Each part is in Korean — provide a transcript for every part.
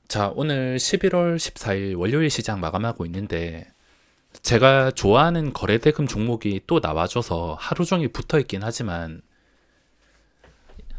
자, 오늘 11월 14일 월요일 시장 마감하고 있는데 제가 좋아하는 거래대금 종목이 또 나와줘서 하루 종일 붙어 있긴 하지만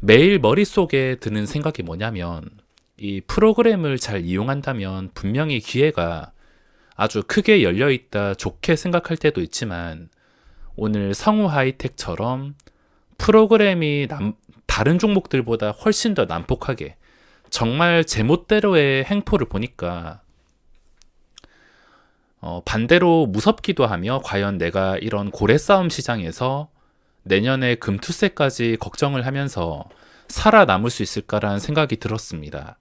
매일 머릿속에 드는 생각이 뭐냐면 이 프로그램을 잘 이용한다면 분명히 기회가 아주 크게 열려 있다 좋게 생각할 때도 있지만 오늘 성우 하이텍처럼 프로그램이 다른 종목들보다 훨씬 더 난폭하게 정말 제멋대로의 행포를 보니까 반대로 무섭기도 하며 과연 내가 이런 고래 싸움 시장에서 내년에 금투세까지 걱정을 하면서 살아남을 수 있을까라는 생각이 들었습니다.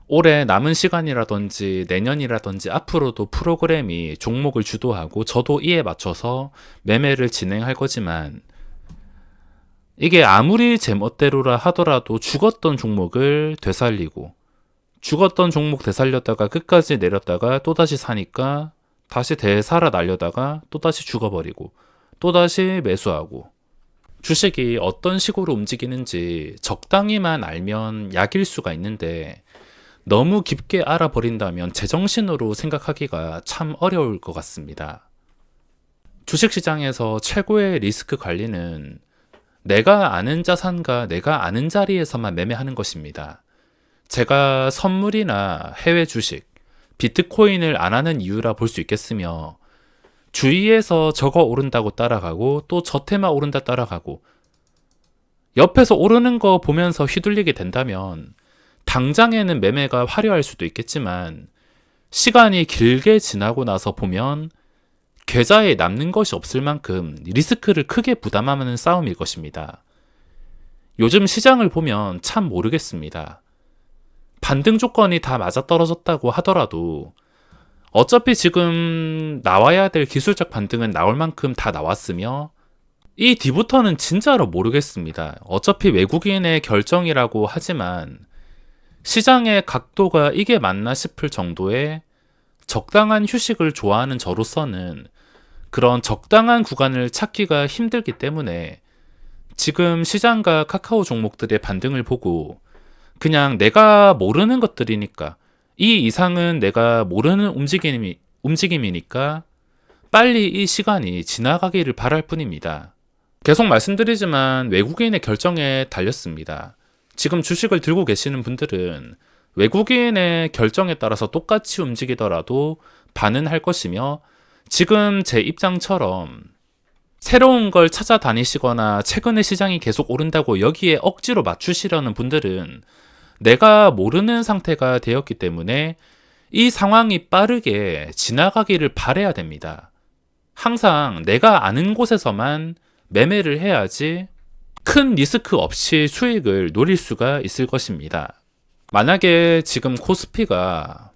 올해 남은 시간이라든지 내년이라든지 앞으로도 프로그램이 종목을 주도하고 저도 이에 맞춰서 매매를 진행할 거지만 이게 아무리 제멋대로라 하더라도 죽었던 종목을 되살리고 죽었던 종목 되살렸다가 끝까지 내렸다가 또다시 사니까 다시 되살아 날려다가 또다시 죽어버리고 또다시 매수하고 주식이 어떤 식으로 움직이는지 적당히만 알면 약일 수가 있는데 너무 깊게 알아버린다면 제정신으로 생각하기가 참 어려울 것 같습니다. 주식시장에서 최고의 리스크 관리는 내가 아는 자산과 내가 아는 자리에서만 매매하는 것입니다. 제가 선물이나 해외 주식, 비트코인을 안 하는 이유라 볼 수 있겠으며 주위에서 저거 오른다고 따라가고 또 저테마 오른다 따라가고 옆에서 오르는 거 보면서 휘둘리게 된다면 당장에는 매매가 화려할 수도 있겠지만 시간이 길게 지나고 나서 보면 계좌에 남는 것이 없을 만큼 리스크를 크게 부담하는 싸움일 것입니다. 요즘 시장을 보면 참 모르겠습니다. 반등 조건이 다 맞아떨어졌다고 하더라도 어차피 지금 나와야 될 기술적 반등은 나올 만큼 다 나왔으며 이 뒤부터는 진짜로 모르겠습니다. 어차피 외국인의 결정이라고 하지만 시장의 각도가 이게 맞나 싶을 정도의 적당한 휴식을 좋아하는 저로서는 그런 적당한 구간을 찾기가 힘들기 때문에 지금 시장과 카카오 종목들의 반등을 보고 그냥 내가 모르는 것들이니까 이 이상은 내가 모르는 움직임이니까 빨리 이 시간이 지나가기를 바랄 뿐입니다. 계속 말씀드리지만 외국인의 결정에 달렸습니다. 지금 주식을 들고 계시는 분들은 외국인의 결정에 따라서 똑같이 움직이더라도 반응할 것이며 지금 제 입장처럼 새로운 걸 찾아다니시거나 최근에 시장이 계속 오른다고 여기에 억지로 맞추시려는 분들은 내가 모르는 상태가 되었기 때문에 이 상황이 빠르게 지나가기를 바라야 됩니다. 항상 내가 아는 곳에서만 매매를 해야지 큰 리스크 없이 수익을 노릴 수가 있을 것입니다. 만약에 지금 코스피가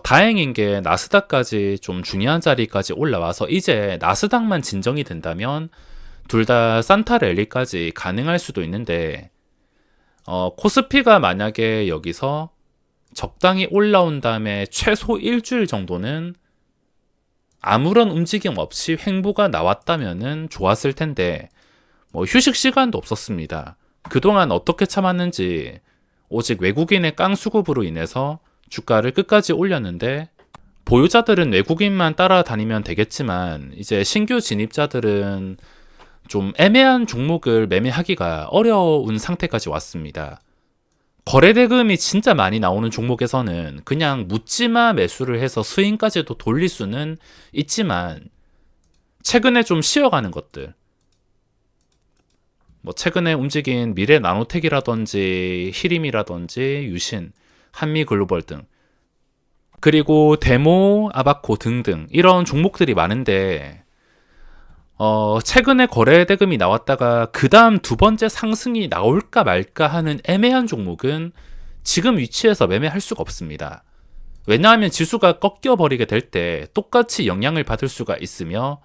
다행인 게 나스닥까지 좀 중요한 자리까지 올라와서 이제 나스닥만 진정이 된다면 둘 다 산타 랠리까지 가능할 수도 있는데 코스피가 만약에 여기서 적당히 올라온 다음에 최소 일주일 정도는 아무런 움직임 없이 횡보가 나왔다면은 좋았을 텐데 휴식 시간도 없었습니다. 그동안 어떻게 참았는지 오직 외국인의 깡수급으로 인해서 주가를 끝까지 올렸는데 보유자들은 외국인만 따라다니면 되겠지만 이제 신규 진입자들은 좀 애매한 종목을 매매하기가 어려운 상태까지 왔습니다. 거래대금이 진짜 많이 나오는 종목에서는 그냥 묻지마 매수를 해서 스윙까지도 돌릴 수는 있지만 최근에 좀 쉬어가는 것들 최근에 움직인 미래 나노텍이라든지 히림이라든지 유신, 한미글로벌 등 그리고 데모, 아바코 등등 이런 종목들이 많은데 최근에 거래대금이 나왔다가 그 다음 두 번째 상승이 나올까 말까 하는 애매한 종목은 지금 위치에서 매매할 수가 없습니다. 왜냐하면 지수가 꺾여버리게 될 때 똑같이 영향을 받을 수가 있으며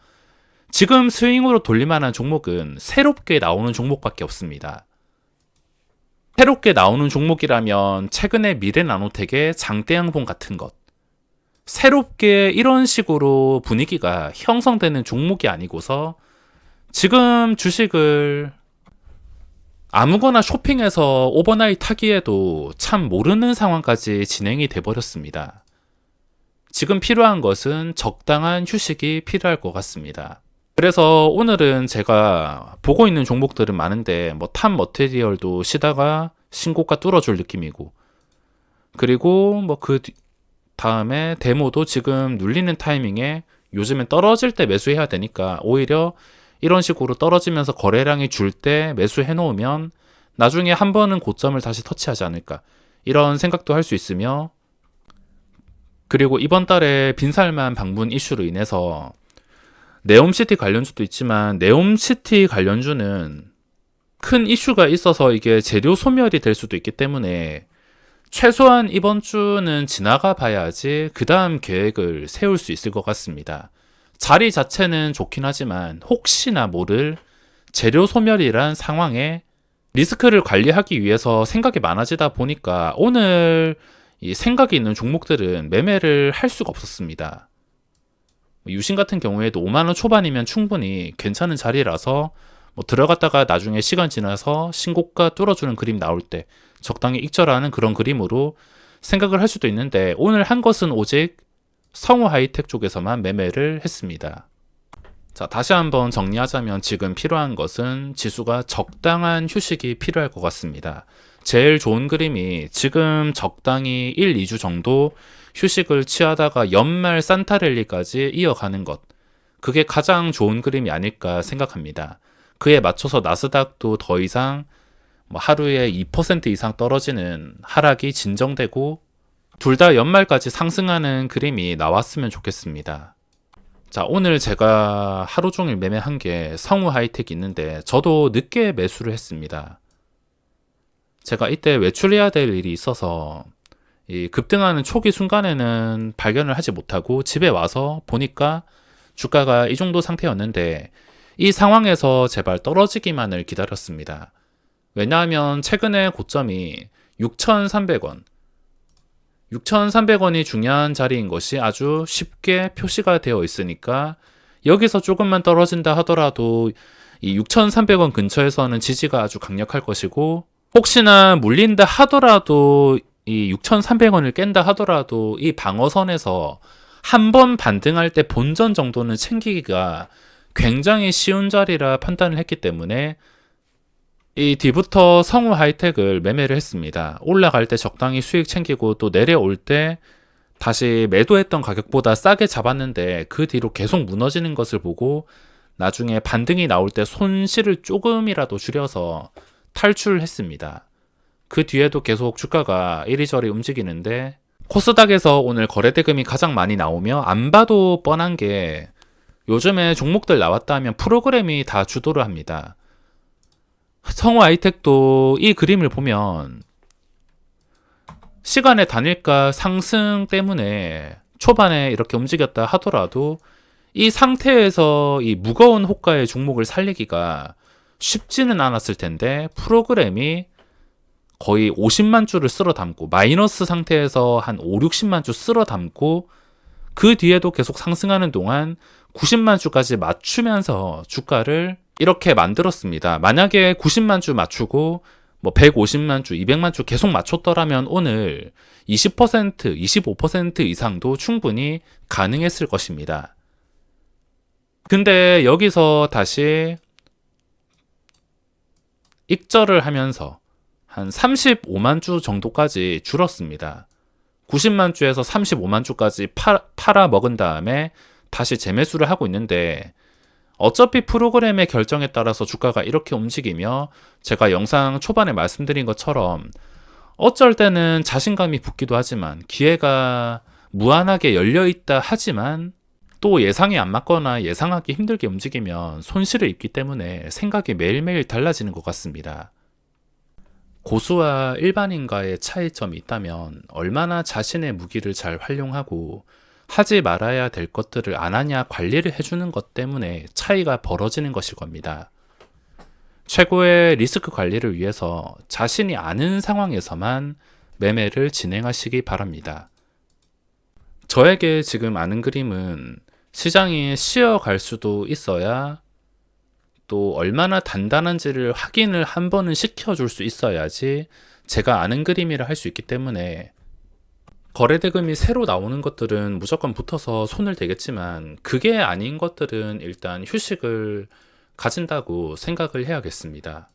지금 스윙으로 돌릴만한 종목은 새롭게 나오는 종목밖에 없습니다. 새롭게 나오는 종목이라면 최근에 미래나노텍의 장대양봉 같은 것 새롭게 이런 식으로 분위기가 형성되는 종목이 아니고서 지금 주식을 아무거나 쇼핑해서 오버나잇 하기에도 참 모르는 상황까지 진행이 돼버렸습니다. 지금 필요한 것은 적당한 휴식이 필요할 것 같습니다. 그래서 오늘은 제가 보고 있는 종목들은 많은데 탑 머티리얼도 쉬다가 신고가 뚫어줄 느낌이고, 그리고 그 다음에 데모도 지금 눌리는 타이밍에 요즘엔 떨어질 때 매수해야 되니까 오히려 이런 식으로 떨어지면서 거래량이 줄 때 매수해 놓으면 나중에 한 번은 고점을 다시 터치하지 않을까, 이런 생각도 할 수 있으며, 그리고 이번 달에 빈살만 방문 이슈로 인해서 네옴시티 관련주도 있지만 네옴시티 관련주는 큰 이슈가 있어서 이게 재료 소멸이 될 수도 있기 때문에 최소한 이번 주는 지나가 봐야지 그 다음 계획을 세울 수 있을 것 같습니다. 자리 자체는 좋긴 하지만 혹시나 모를 재료 소멸이란 상황에 리스크를 관리하기 위해서 생각이 많아지다 보니까 오늘 이 생각이 있는 종목들은 매매를 할 수가 없었습니다. 유신 같은 경우에도 5만원 초반이면 충분히 괜찮은 자리라서 들어갔다가 나중에 시간 지나서 신고가 뚫어주는 그림 나올 때 적당히 익절하는 그런 그림으로 생각을 할 수도 있는데, 오늘 한 것은 오직 성우 하이텍 쪽에서만 매매를 했습니다. 자, 다시 한번 정리하자면 지금 필요한 것은 지수가 적당한 휴식이 필요할 것 같습니다. 제일 좋은 그림이 지금 적당히 1, 2주 정도 휴식을 취하다가 연말 산타랠리까지 이어가는 것, 그게 가장 좋은 그림이 아닐까 생각합니다. 그에 맞춰서 나스닥도 더 이상 하루에 2% 이상 떨어지는 하락이 진정되고 둘 다 연말까지 상승하는 그림이 나왔으면 좋겠습니다. 자, 오늘 제가 하루 종일 매매한 게 성우 하이텍 있는데 저도 늦게 매수를 했습니다. 제가 이때 외출해야 될 일이 있어서 이 급등하는 초기 순간에는 발견을 하지 못하고 집에 와서 보니까 주가가 이 정도 상태였는데, 이 상황에서 제발 떨어지기만을 기다렸습니다. 왜냐하면 최근에 고점이 6,300원, 6,300원이 중요한 자리인 것이 아주 쉽게 표시가 되어 있으니까 여기서 조금만 떨어진다 하더라도 이 6,300원 근처에서는 지지가 아주 강력할 것이고, 혹시나 물린다 하더라도 이 6,300원을 깬다 하더라도 이 방어선에서 한 번 반등할 때 본전 정도는 챙기기가 굉장히 쉬운 자리라 판단을 했기 때문에 이 뒤부터 성우 하이텍을 매매를 했습니다. 올라갈 때 적당히 수익 챙기고 또 내려올 때 다시 매도했던 가격보다 싸게 잡았는데 그 뒤로 계속 무너지는 것을 보고 나중에 반등이 나올 때 손실을 조금이라도 줄여서 탈출했습니다. 그 뒤에도 계속 주가가 이리저리 움직이는데 코스닥에서 오늘 거래대금이 가장 많이 나오며 안 봐도 뻔한 게 요즘에 종목들 나왔다 하면 프로그램이 다 주도를 합니다. 성우 하이텍도 이 그림을 보면 시간의 단일가 상승 때문에 초반에 이렇게 움직였다 하더라도 이 상태에서 이 무거운 호가의 종목을 살리기가 쉽지는 않았을 텐데 프로그램이 거의 50만 주를 쓸어 담고 마이너스 상태에서 한 5, 60만 주 쓸어 담고 그 뒤에도 계속 상승하는 동안 90만 주까지 맞추면서 주가를 이렇게 만들었습니다. 만약에 90만 주 맞추고 150만 주, 200만 주 계속 맞췄더라면 오늘 20%, 25% 이상도 충분히 가능했을 것입니다. 근데 여기서 다시 익절을 하면서 한 35만 주 정도까지 줄었습니다. 90만 주에서 35만 주까지 팔아 먹은 다음에 다시 재매수를 하고 있는데, 어차피 프로그램의 결정에 따라서 주가가 이렇게 움직이며 제가 영상 초반에 말씀드린 것처럼 어쩔 때는 자신감이 붙기도 하지만 기회가 무한하게 열려있다 하지만 또 예상이 안 맞거나 예상하기 힘들게 움직이면 손실을 입기 때문에 생각이 매일매일 달라지는 것 같습니다. 고수와 일반인과의 차이점이 있다면 얼마나 자신의 무기를 잘 활용하고 하지 말아야 될 것들을 안 하냐 관리를 해주는 것 때문에 차이가 벌어지는 것일 겁니다. 최고의 리스크 관리를 위해서 자신이 아는 상황에서만 매매를 진행하시기 바랍니다. 저에게 지금 아는 그림은 시장이 쉬어갈 수도 있어야 또 얼마나 단단한지를 확인을 한 번은 시켜줄 수 있어야지 제가 아는 그림이라 할 수 있기 때문에 거래대금이 새로 나오는 것들은 무조건 붙어서 손을 대겠지만 그게 아닌 것들은 일단 휴식을 가진다고 생각을 해야겠습니다.